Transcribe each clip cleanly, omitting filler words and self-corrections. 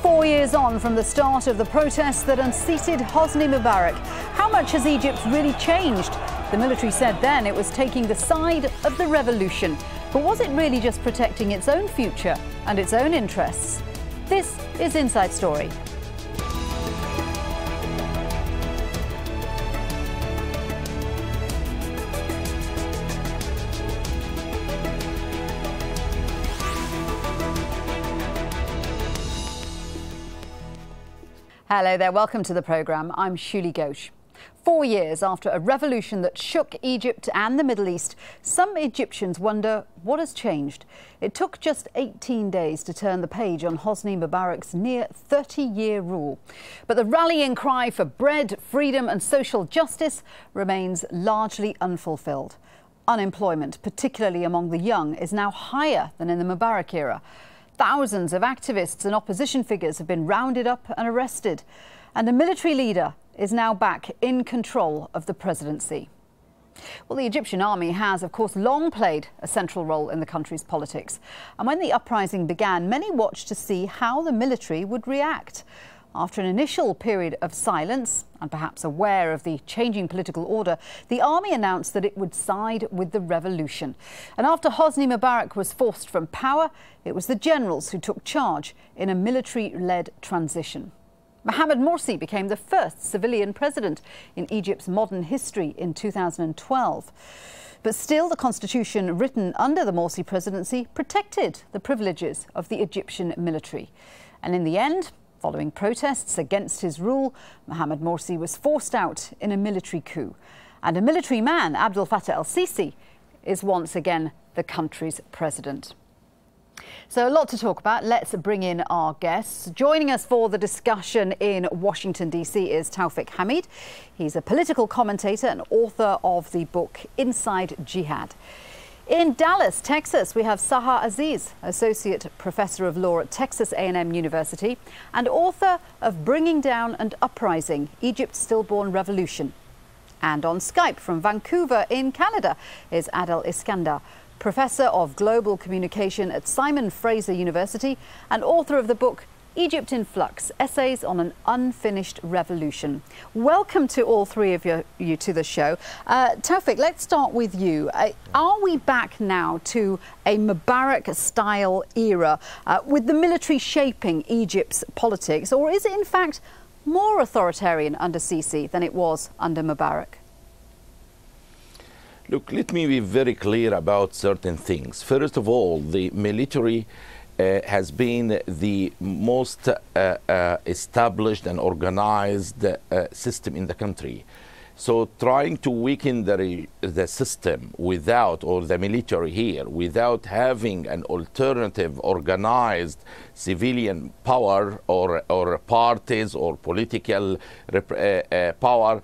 4 years on from the start of the protests that unseated Hosni Mubarak, how much has Egypt really changed? The military said then it was taking the side of the revolution. But was it really just protecting its own future and its own interests? This is Inside Story. Hello there, welcome to the programme. I'm Shiulie Ghosh. 4 years after a revolution that shook Egypt and the Middle East, some Egyptians wonder what has changed. It took just 18 days to turn the page on Hosni Mubarak's near 30-year rule. But the rallying cry for bread, freedom and social justice remains largely unfulfilled. Unemployment, particularly among the young, is now higher than in the Mubarak era. Thousands of activists and opposition figures have been rounded up and arrested. And a military leader is now back in control of the presidency. Well, the Egyptian army has, of course, long played a central role in the country's politics. And when the uprising began, many watched to see how the military would react. After an initial period of silence, and perhaps aware of the changing political order, the army announced that it would side with the revolution. And after Hosni Mubarak was forced from power, it was the generals who took charge in a military-led transition. Mohamed Morsi became the first civilian president in Egypt's modern history in 2012. But still, the constitution written under the Morsi presidency protected the privileges of the Egyptian military. And in the end, following protests against his rule, Mohamed Morsi was forced out in a military coup. And a military man, Abdel Fattah el-Sisi, is once again the country's president. So a lot to talk about. Let's bring in our guests. Joining us for the discussion in Washington, D.C. is Tawfiq Hamid. He's a political commentator and author of the book Inside Jihad. In Dallas, Texas, we have Saha Aziz, Associate Professor of Law at Texas A&M University and author of Bringing Down and Uprising, Egypt's Stillborn Revolution. And on Skype from Vancouver in Canada is Adel Iskandar, Professor of Global Communication at Simon Fraser University and author of the book Egypt in Flux, Essays on an Unfinished Revolution. Welcome to all three of you to the show. Tawfiq, let's start with you. Are we back now to a Mubarak-style era with the military shaping Egypt's politics, or is it in fact more authoritarian under Sisi than it was under Mubarak? Look, let me be very clear about certain things. First of all, the military has been the most established and organized system in the country. So trying to weaken the system without, or the military here, without having an alternative organized civilian power or parties or political power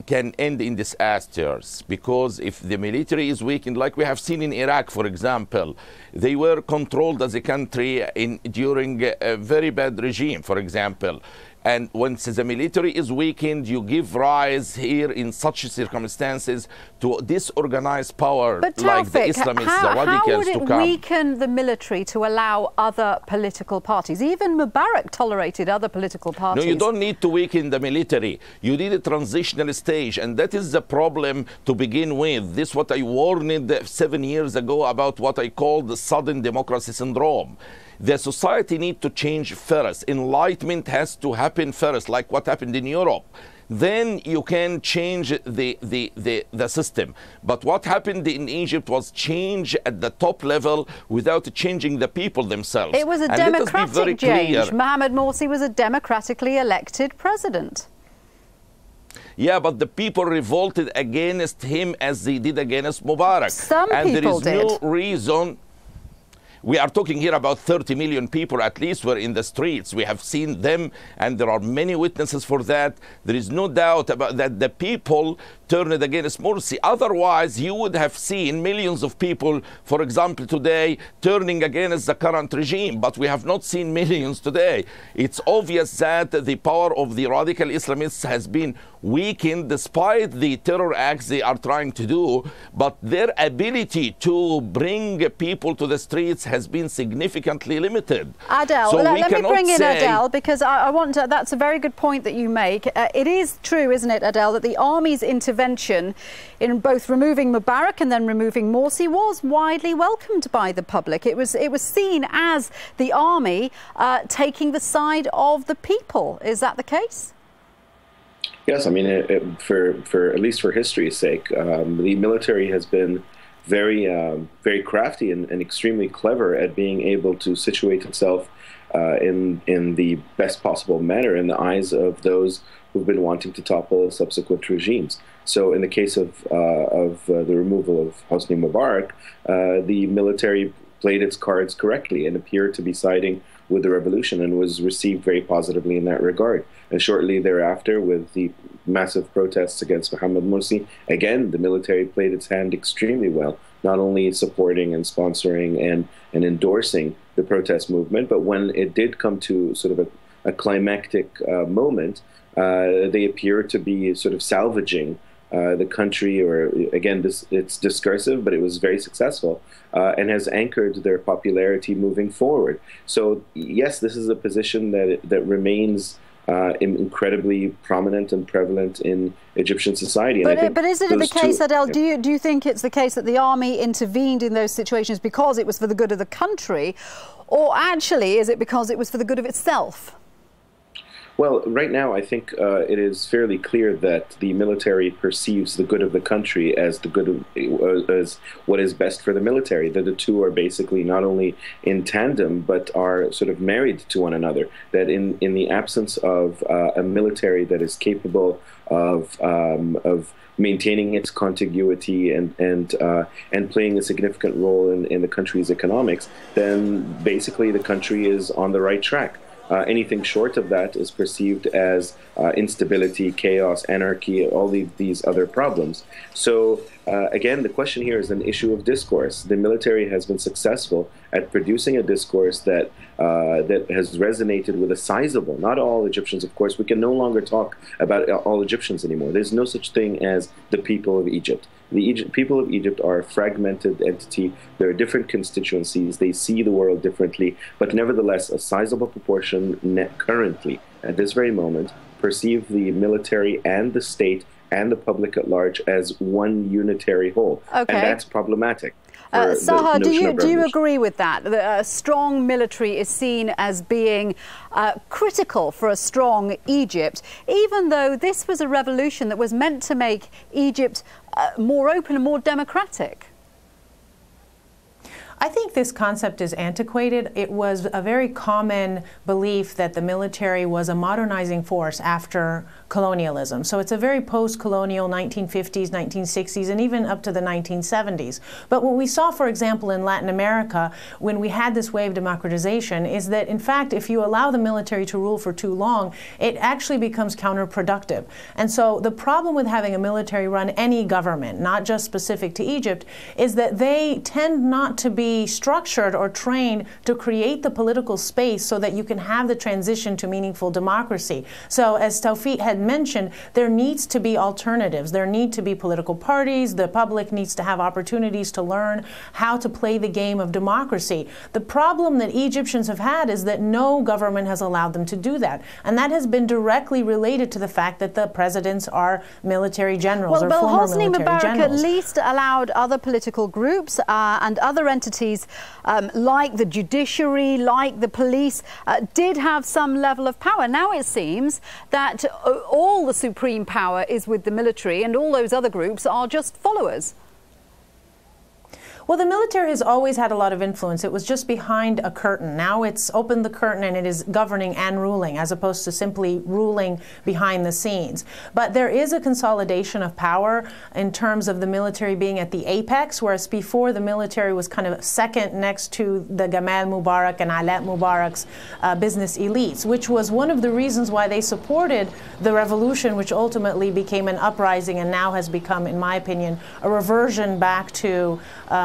can end in disasters, because if the military is weakened, like we have seen in Iraq, for example, they were controlled as a country during a very bad regime, for example. And once the military is weakened, you give rise here in such circumstances to disorganized power, but like the Islamists, the radicals, how would it to come. weaken the military to allow other political parties? Even Mubarak tolerated other political parties. No, you don't need to weaken the military. You need a transitional stage, and that is the problem to begin with. This is what I warned 7 years ago about what I call the sudden democracy syndrome. The society needs to change first. Enlightenment has to happen first, like what happened in Europe. Then you can change the system. But what happened in Egypt was change at the top level without changing the people themselves. It was a democratic change. Mohamed Morsi was a democratically elected president. Yeah, but the people revolted against him as they did against Mubarak. Some people did. And there is no reason. We are talking here about 30 million people at least were in the streets. We have seen them, and there are many witnesses for that. There is no doubt about that the people turned against Morsi. Otherwise, you would have seen millions of people, for example, today, turning against the current regime. But we have not seen millions today. It's obvious that the power of the radical Islamists has been weakened despite the terror acts they are trying to do. But their ability to bring people to the streets has been significantly limited. Adel, so let me bring in Adel, because I want to, that's a very good point that you make. It is true, isn't it, Adel, that the army's intervention in both removing Mubarak and then removing Morsi was widely welcomed by the public. It was seen as the army taking the side of the people. Is that the case? Yes, I mean, for at least for history's sake, the military has been very crafty and extremely clever at being able to situate itself in the best possible manner in the eyes of those who've been wanting to topple subsequent regimes. So, in the case of the removal of Hosni Mubarak, the military played its cards correctly and appeared to be siding with the revolution and was received very positively in that regard. And shortly thereafter, with the massive protests against Mohamed Morsi, again, the military played its hand extremely well, not only supporting and sponsoring and endorsing the protest movement, but when it did come to sort of a climactic moment, they appeared to be sort of salvaging the country, or again, it's discursive, but it was very successful and has anchored their popularity moving forward. So yes, this is a position that remains incredibly prominent and prevalent in Egyptian society. But is it the case, Adel, do you think it's the case that the army intervened in those situations because it was for the good of the country, or actually is it because it was for the good of itself? Well, right now, I think it is fairly clear that the military perceives the good of the country as as what is best for the military. That the two are basically not only in tandem, but are sort of married to one another. That in the absence of a military that is capable of maintaining its contiguity and playing a significant role in the country's economics, then basically the country is on the right track. Anything short of that is perceived as instability, chaos, anarchy, all these other problems. So again, the question here is an issue of discourse. The military has been successful at producing a discourse that has resonated with a sizable, not all Egyptians, of course. We can no longer talk about all Egyptians anymore. There's no such thing as the people of Egypt. The people of Egypt are a fragmented entity. There are different constituencies. They see the world differently. But nevertheless, a sizable proportion currently, at this very moment, perceive the military and the state and the public at large as one unitary whole. Okay. And that's problematic. Saha, do you agree with that? A strong military is seen as being critical for a strong Egypt, even though this was a revolution that was meant to make Egypt more open and more democratic? I think this concept is antiquated. It was a very common belief that the military was a modernizing force after colonialism. So it's a very post-colonial 1950s, 1960s, and even up to the 1970s. But what we saw, for example, in Latin America, when we had this wave of democratization, is that, in fact, if you allow the military to rule for too long, it actually becomes counterproductive. And so the problem with having a military run any government, not just specific to Egypt, is that they tend not to be structured or trained to create the political space so that you can have the transition to meaningful democracy. So as Tawfiq had mentioned, there needs to be alternatives. There need to be political parties. The public needs to have opportunities to learn how to play the game of democracy. The problem that Egyptians have had is that no government has allowed them to do that. And that has been directly related to the fact that the presidents are military generals or former military generals. Hosni Mubarak at least allowed other political groups and other entities like the judiciary, like the police, did have some level of power. Now it seems that all the supreme power is with the military and all those other groups are just followers. Well, the military has always had a lot of influence. It was just behind a curtain. Now it's opened the curtain and it is governing and ruling, as opposed to simply ruling behind the scenes. But there is a consolidation of power in terms of the military being at the apex, whereas before the military was kind of second next to the Gamal Mubarak and Alat Mubarak's business elites, which was one of the reasons why they supported the revolution, which ultimately became an uprising and now has become, in my opinion, a reversion back to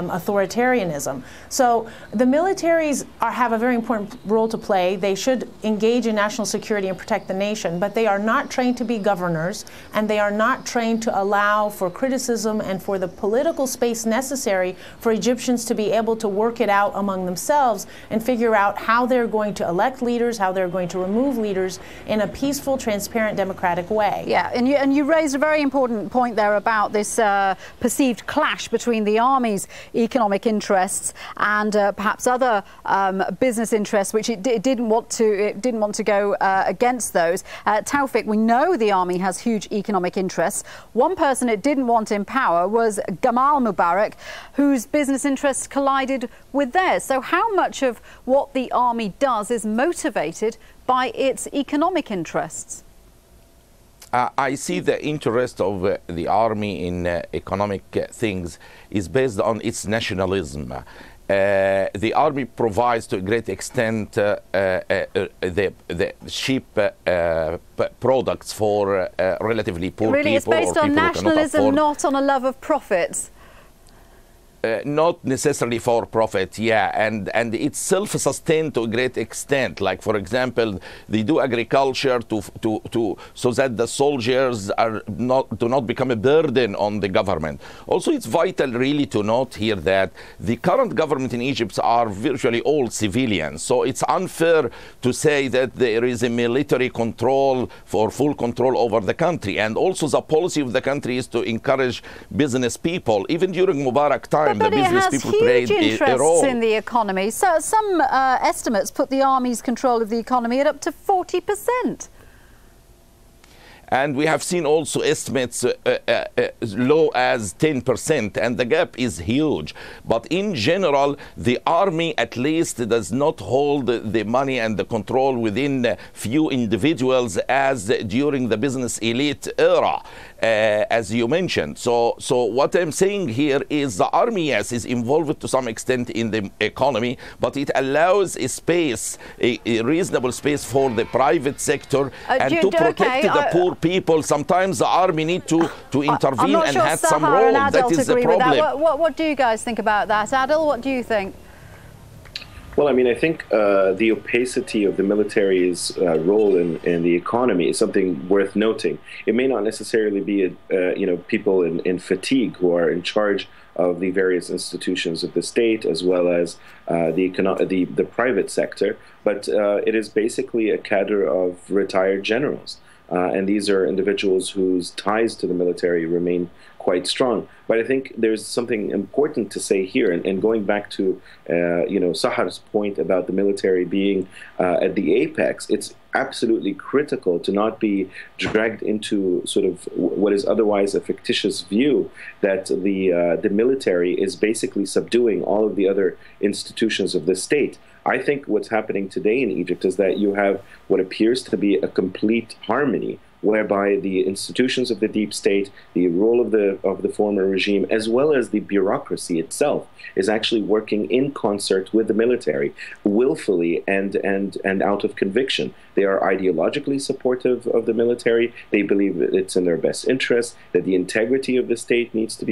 authoritarianism. So the militaries have a very important role to play. They should engage in national security and protect the nation, but they are not trained to be governors, and they are not trained to allow for criticism and for the political space necessary for Egyptians to be able to work it out among themselves and figure out how they're going to elect leaders, how they're going to remove leaders in a peaceful, transparent, democratic way. Yeah, and you raised a very important point there about this perceived clash between the army's economic interests and perhaps other business interests, which it didn't want to go against those. Taufik, we know the army has huge economic interests. One person it didn't want in power was Gamal Mubarak, whose business interests collided with theirs. So how much of what the army does is motivated by its economic interests? I see the interest of the army in economic things is based on its nationalism. The army provides to a great extent the cheap products for relatively poor really, people. Really, it's based on nationalism, not on a love of profits. Not necessarily for profit, yeah, and it's self-sustained to a great extent. Like, for example, they do agriculture so that the soldiers do not become a burden on the government. Also, it's vital really to note here that the current government in Egypt are virtually all civilians. So it's unfair to say that there is a military control for full control over the country. And also the policy of the country is to encourage business people. Even during Mubarak time, but the business people played a role in the economy. So some estimates put the army's control of the economy at up to 40%. And we have seen also estimates as low as 10%, and the gap is huge. But in general, the army at least does not hold the money and the control within few individuals as during the business elite era, as you mentioned. So what I'm saying here is the army, yes, is involved to some extent in the economy, but it allows a space, a reasonable space for the private sector and to protect the poor people. Sometimes the army need to intervene and sure have some Sahar role. And that is the problem. What do you guys think about that? Adil, what do you think? Well, I mean, I think the opacity of the military's role in the economy is something worth noting. It may not necessarily be, people in fatigue who are in charge of the various institutions of the state, as well as the private sector, but it is basically a cadre of retired generals. And these are individuals whose ties to the military remain quite strong. But I think there's something important to say here, and going back to Sahar's point about the military being at the apex, it's absolutely critical to not be dragged into sort of what is otherwise a fictitious view that the military is basically subduing all of the other institutions of the state. I think what's happening today in Egypt is that you have what appears to be a complete harmony, whereby the institutions of the deep state, the role of the former regime, as well as the bureaucracy itself, is actually working in concert with the military, willfully and out of conviction. They are ideologically supportive of the military. They believe that it's in their best interest, that the integrity of the state needs to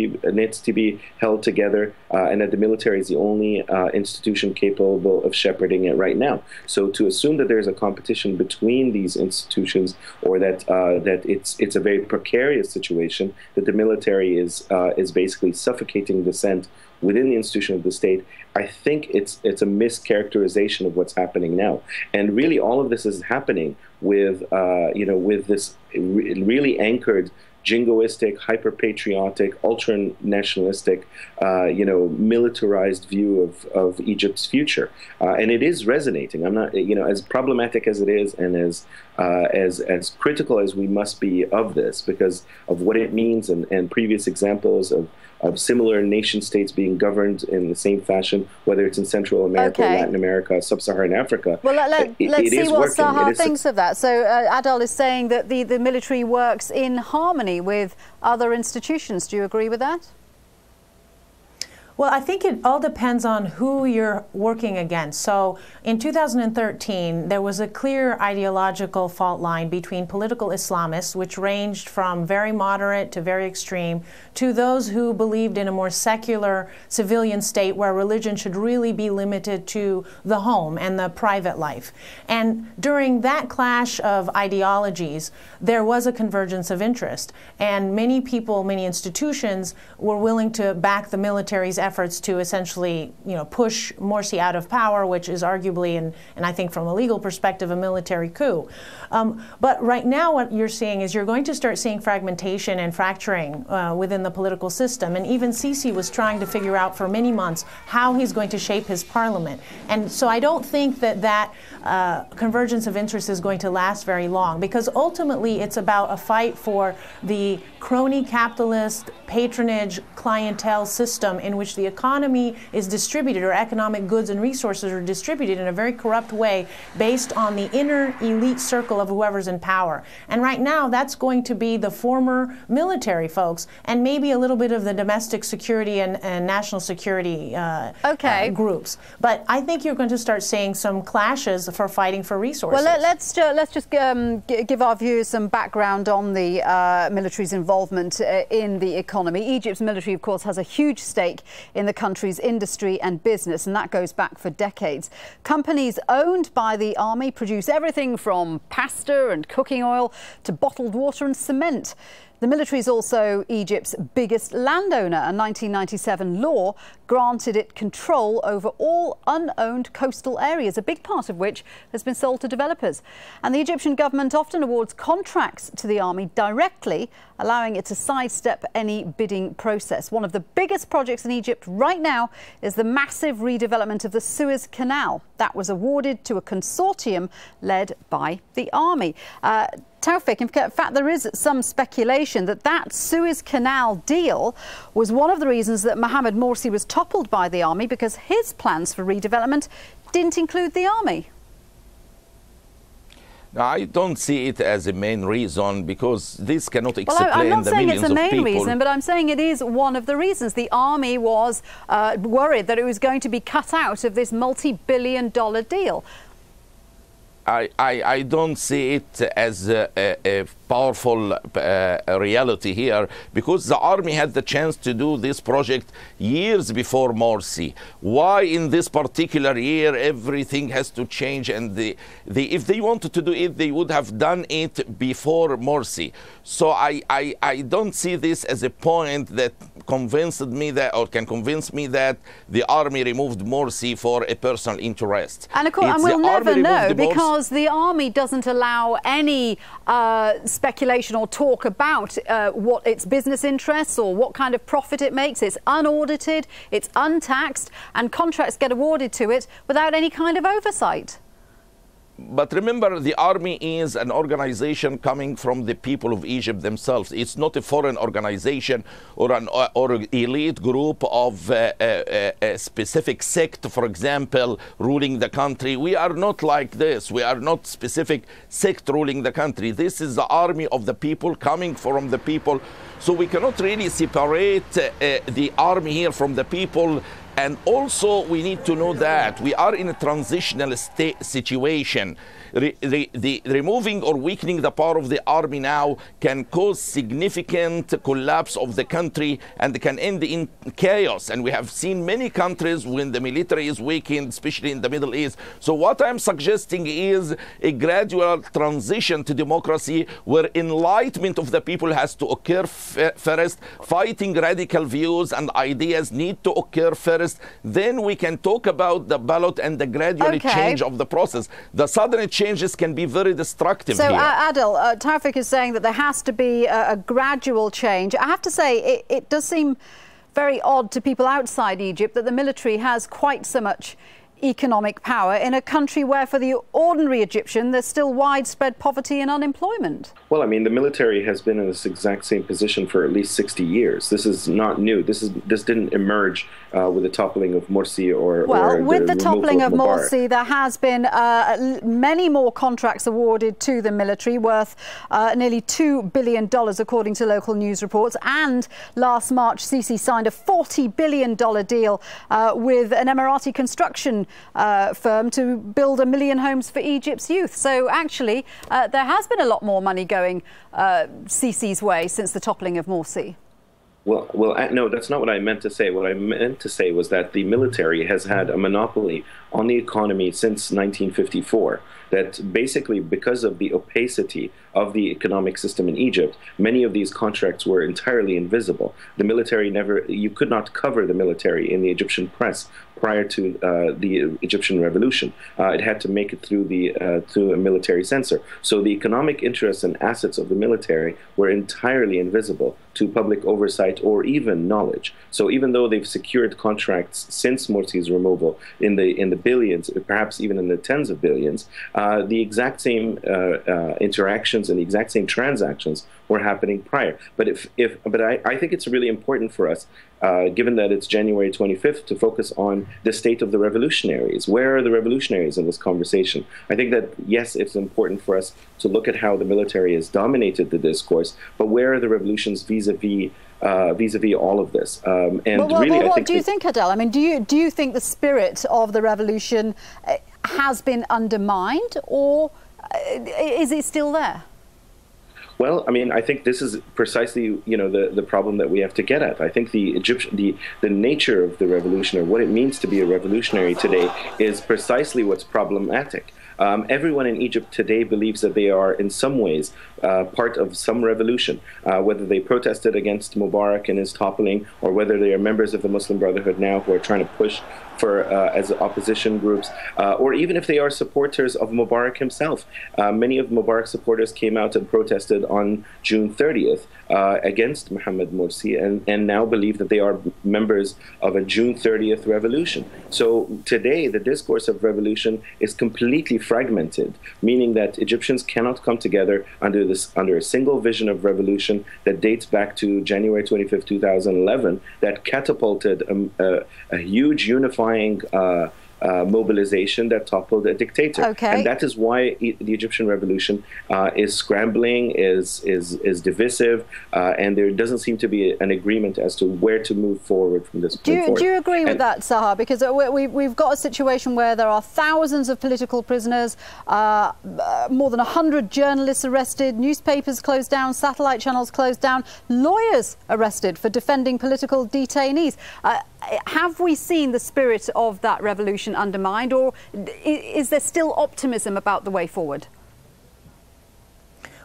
be held together, and that the military is the only institution capable of shepherding it right now. So to assume that there's a competition between these institutions, or that it's a very precarious situation, that the military is basically suffocating dissent within the institution of the state, I think it's a mischaracterization of what's happening now. And really, all of this is happening with this really anchored, jingoistic, hyper-patriotic, ultra-nationalistic, militarized view of Egypt's future, and it is resonating. I'm not, as problematic as it is, and as critical as we must be of this, because of what it means, and previous examples of similar nation states being governed in the same fashion, whether it's in Central America, Latin America, Sub-Saharan Africa. Well, let's see what Sahar thinks of that. So Adil is saying that the military works in harmony with other institutions. Do you agree with that? Well, I think it all depends on who you're working against. So in 2013, there was a clear ideological fault line between political Islamists, which ranged from very moderate to very extreme, to those who believed in a more secular civilian state where religion should really be limited to the home and the private life. And during that clash of ideologies, there was a convergence of interest. And many people, many institutions were willing to back the military's efforts to essentially, push Morsi out of power, which is arguably, and I think from a legal perspective, a military coup. But right now what you're seeing is you're going to start seeing fragmentation and fracturing within the political system. And even Sisi was trying to figure out for many months how he's going to shape his parliament. And so I don't think that convergence of interest is going to last very long, because ultimately it's about a fight for the crony capitalist patronage clientele system in which the economy is distributed, or economic goods and resources are distributed in a very corrupt way based on the inner elite circle of whoever's in power. And right now that's going to be the former military folks and maybe a little bit of the domestic security and national security groups. But I think you're going to start seeing some clashes for fighting for resources. Well, let's just give our viewers some background on the military's involvement in the economy. Egypt's military, of course, has a huge stake in the country's industry and business, and that goes back for decades. Companies owned by the army produce everything from pasta and cooking oil to bottled water and cement. The military is also Egypt's biggest landowner. A 1997 law granted it control over all unowned coastal areas, a big part of which has been sold to developers. And the Egyptian government often awards contracts to the army directly, allowing it to sidestep any bidding process. One of the biggest projects in Egypt right now is the massive redevelopment of the Suez Canal. That was awarded to a consortium led by the army. Taufik, in fact, there is some speculation that Suez Canal deal was one of the reasons that Mohamed Morsi was toppled by the army, because his plans for redevelopment didn't include the army. Now, I don't see it as a main reason, because this cannot explain the millions of people. I'm not saying it's a main reason, but I'm saying it is one of the reasons. The army was worried that it was going to be cut out of this multi-billion-dollar deal. I don't see it as a powerful reality here, because the army had the chance to do this project years before Morsi. Why in this particular year everything has to change? And if they wanted to do it, they would have done it before Morsi. So I don't see this as a point that convinced me that, or can convince me that the army removed Morsi for a personal interest. And of course, and we'll never know, because the army doesn't allow any speculation or talk about what its business interests or what kind of profit it makes. It's unaudited, it's untaxed, and contracts get awarded to it without any kind of oversight. But remember, the army is an organization coming from the people of Egypt themselves. It's not a foreign organization or an elite group of a specific sect, for example, ruling the country. We are not like this. We are not specific sect ruling the country. This is the army of the people, coming from the people. So we cannot really separate the army here from the people. And also, we need to know that we are in a transitional situation. Removing or weakening the power of the army now can cause significant collapse of the country and can end in chaos. And we have seen many countries when the military is weakened, especially in the Middle East. So what I'm suggesting is a gradual transition to democracy, where enlightenment of the people has to occur first. Fighting radical views and ideas need to occur first. Then we can talk about the ballot and the gradual change of the process. The sudden changes can be very destructive here. So, Adil, Taufik is saying that there has to be a gradual change. I have to say, it does seem very odd to people outside Egypt that the military has quite so much economic power in a country where, for the ordinary Egyptian, there's still widespread poverty and unemployment? Well, I mean, the military has been in this exact same position for at least 60 years. This is not new. This didn't emerge with the toppling of Morsi or with the toppling of Morsi, there has been many more contracts awarded to the military, worth nearly $2 billion, according to local news reports. And last March, Sisi signed a $40 billion deal with an Emirati construction firm to build 1 million homes for Egypt's youth. So actually, there has been a lot more money going Sisi's way since the toppling of Morsi. Well, no, that's not what I meant to say. What I meant to say was that the military has had a monopoly on the economy since 1954. That basically, because of the opacity of the economic system in Egypt, many of these contracts were entirely invisible. The military you could not cover the military in the Egyptian press prior to the Egyptian revolution. It had to make it through a military censor. So the economic interests and assets of the military were entirely invisible to public oversight or even knowledge. So even though they've secured contracts since Morsi's removal in the billions, perhaps even in the tens of billions, the exact same interactions and the exact same transactions were happening prior. But I think it's really important for us, given that it's January 25th, to focus on the state of the revolutionaries. Where are the revolutionaries in this conversation? I think that, yes, it's important for us to look at how the military has dominated the discourse, but where are the revolutions vis-a-vis all of this? What do you think, Adel? I mean, do you think the spirit of the revolution has been undermined, or is it still there? Well, I mean, I think this is precisely, the problem that we have to get at. I think the nature of the revolution, or what it means to be a revolutionary today, is precisely what's problematic. Everyone in Egypt today believes that they are in some ways part of some revolution, whether they protested against Mubarak and his toppling, or whether they are members of the Muslim Brotherhood now who are trying to push for as opposition groups, or even if they are supporters of Mubarak himself. Many of Mubarak's supporters came out and protested on June 30th against Mohammed Morsi, and now believe that they are members of a June 30th revolution. So today, the discourse of revolution is completely fragmented, meaning that Egyptians cannot come together under a single vision of revolution that dates back to January 25th, 2011, that catapulted a huge unifying mobilization that toppled a dictator. Okay. And that is why the Egyptian revolution is scrambling, is divisive, and there doesn't seem to be an agreement as to where to move forward from this point forward. Do you agree with that, Sahar? Because we've got a situation where there are thousands of political prisoners, more than 100 journalists arrested, newspapers closed down, satellite channels closed down, lawyers arrested for defending political detainees. Have we seen the spirit of that revolution undermined, or is there still optimism about the way forward?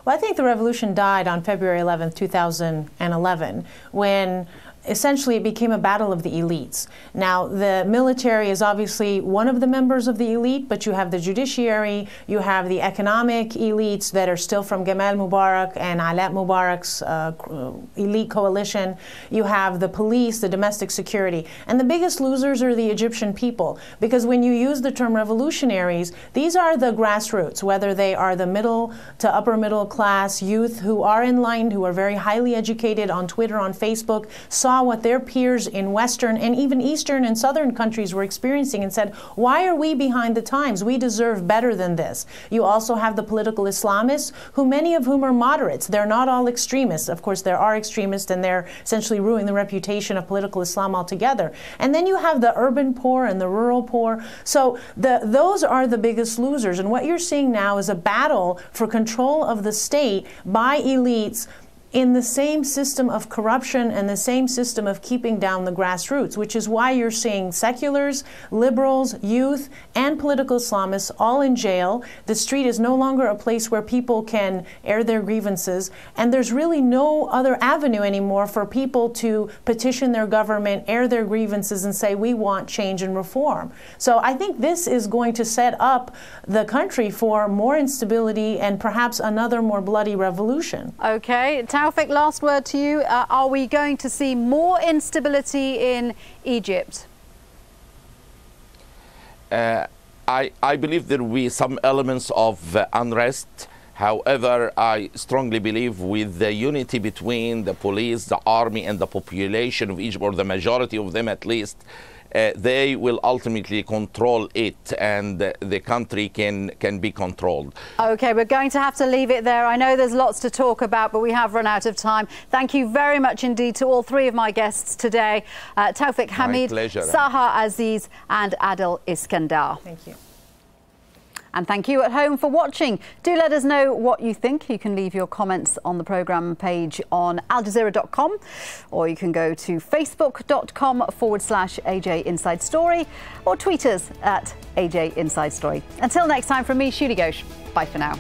Well, I think the revolution died on February 11th, 2011, when essentially it became a battle of the elites. Now, the military is obviously one of the members of the elite, but you have the judiciary, you have the economic elites that are still from Gamal Mubarak and Alat Mubarak's elite coalition. You have the police, the domestic security. And the biggest losers are the Egyptian people, because when you use the term revolutionaries, these are the grassroots, whether they are the middle to upper middle class youth who are enlightened, who are very highly educated on Twitter, on Facebook, saw what their peers in Western and even Eastern and Southern countries were experiencing and said, why are we behind the times? We deserve better than this. You also have the political Islamists, who many of whom are moderates. They're not all extremists. Of course, there are extremists, and they're essentially ruining the reputation of political Islam altogether. And then you have the urban poor and the rural poor. So those are the biggest losers. And what you're seeing now is a battle for control of the state by elites in the same system of corruption and the same system of keeping down the grassroots, which is why you're seeing seculars, liberals, youth, and political Islamists all in jail. The street is no longer a place where people can air their grievances, and there's really no other avenue anymore for people to petition their government, air their grievances, and say, we want change and reform. So I think this is going to set up the country for more instability and perhaps another more bloody revolution. Okay. Taufik, last word to you. Are we going to see more instability in Egypt? I believe there will be some elements of unrest. However, I strongly believe with the unity between the police, the army, and the population of Egypt, or the majority of them at least, they will ultimately control it, and the country can be controlled. OK, we're going to have to leave it there. I know there's lots to talk about, but we have run out of time. Thank you very much indeed to all three of my guests today, Tawfiq Hamid, Saha Aziz and Adil Iskandar. Thank you. And thank you at home for watching. Do let us know what you think. You can leave your comments on the programme page on aljazeera.com, or you can go to facebook.com/AJ Inside Story, or tweet us at AJ Inside Story. Until next time, from me, Shiulie Ghosh. Bye for now.